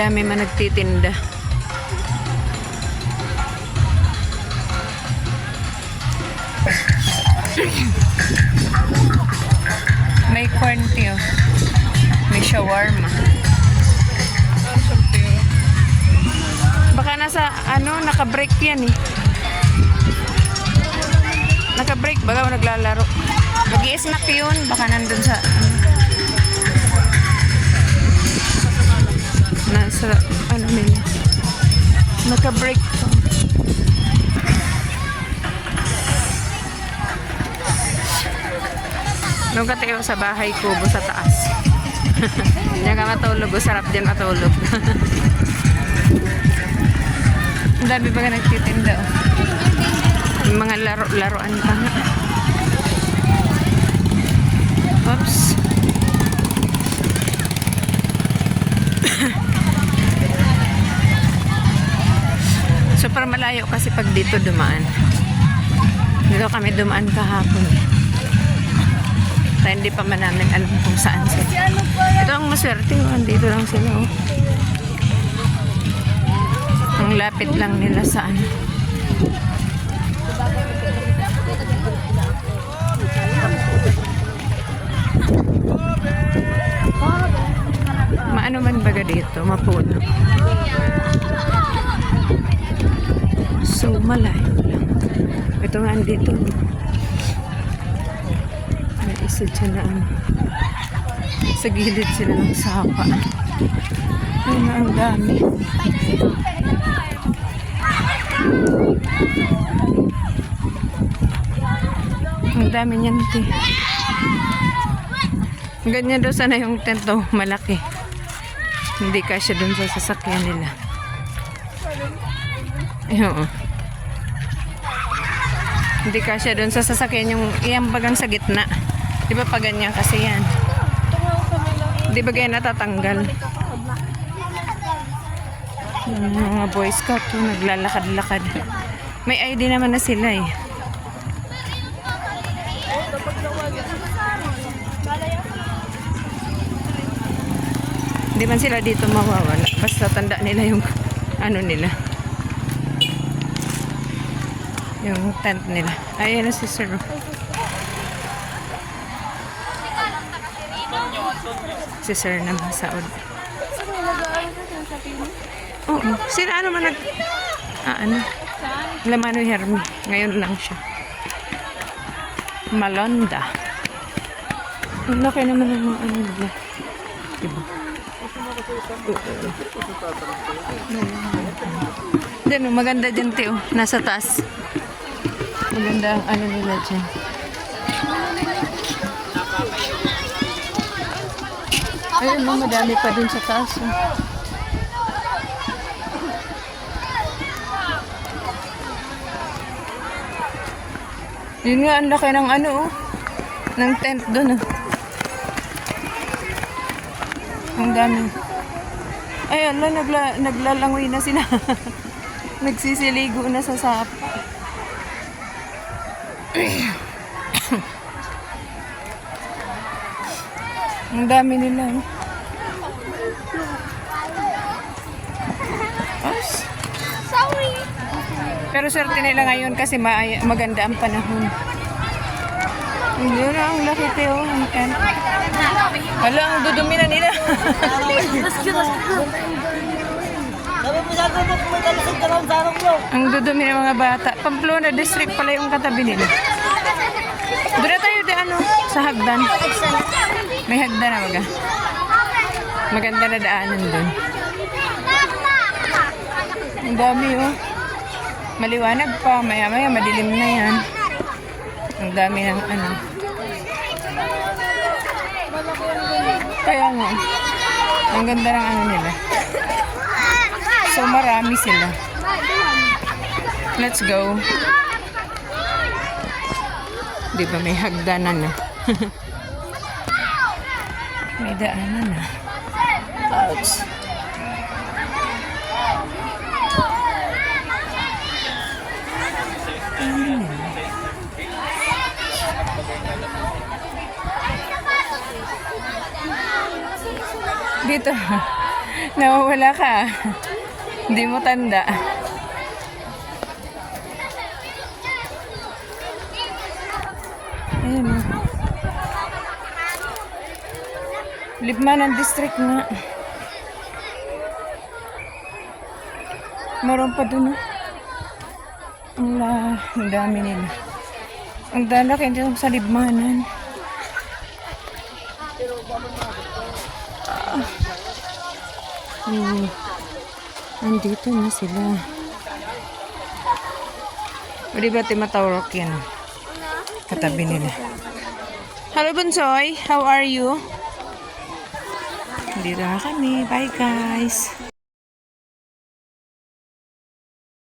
madami man nagtitinda. May corn tiyo. May shawarma. Baka nasa naka-break yan eh. Naka-break baga o naglalaro. Mag-i-snack yun. Baka nandun sa nasa nila. Naka-break. Doon ka tayo sa bahay kubo sa taas. Diyan ka matulog. Sarap din matulog. Ang dami ba nga nagtitinda oh. Yung mga laruan pa nga. Oops. Super malayo kasi pag dito dumaan. Dito kami dumaan kahapon. Tayo hindi pa man namin alam kung saan sila. Ito ang maswerte. Andito lang sila. Oh. Ang lapit lang nila sa maano man baga dito. Mapuno. So malayo lang. Ito nga andito. Isa dyan na sa gilid sila ng sapa. Ayun na ang dami. Ang dami niyan te. Ganyan daw sana yung tent daw malaki. Hindi kasya dun sa sasakyan nila. Ayun. Hindi kasya dun sa sasakyan yung iambagang sa gitna. Di ba pa ganyan kasi yan? Di ba ganyan natatanggal? Yung mga Boy Scout naglalakad-lakad. May ID naman na sila eh. Hindi man sila dito mawawala. Basta tanda nila yung nila. Yung tent nila. Ayan na si Sir. Si Sir na masaod. Oo. Sila man nag... Lamano Hermi. Ngayon lang siya. Malonda. Ang laki naman ng mga nila. Diba? Diyan, maganda dyan, Teo. Nasa taas. Maganda ang nila dyan. Ayun, madami pa dun sa taas. Yun nga, ang laki ng ng tent dun. Ang dami. Ay, naglalangoy na sila. Nagsisiligo na sa sapa. Ang dami nila. Oops. Sorry. Pero swerte nila ngayon kasi maganda ang panahon. Hindi na ang laki Teo. Hala, ang dudumi na nila. Ang dudumi ng mga bata. Pamplona District pala yung katabi nila. Doon na tayo sa hagdan. May hagdan na baga. Maganda na daanan doon. Ang dami oh. Maliwanag pa. Maya-maya madilim na yan. Ang dami ng Kaya nga. Ang ganda ng nila. So marami sila. Let's go. Di ba may hagdanan na? May daanan na. Ouch. Dito. Nawawala ka. Hindi mo tanda. Ayan o. Libmanan district nga. Meron pa dun o. Ang dami nila. Ang dami dito sa Libmanan. Nandito na sila. Pwede ba timatawag yan? Katabi nila. Hello, Bunsoy. How are you? Dito na kami. Bye, guys.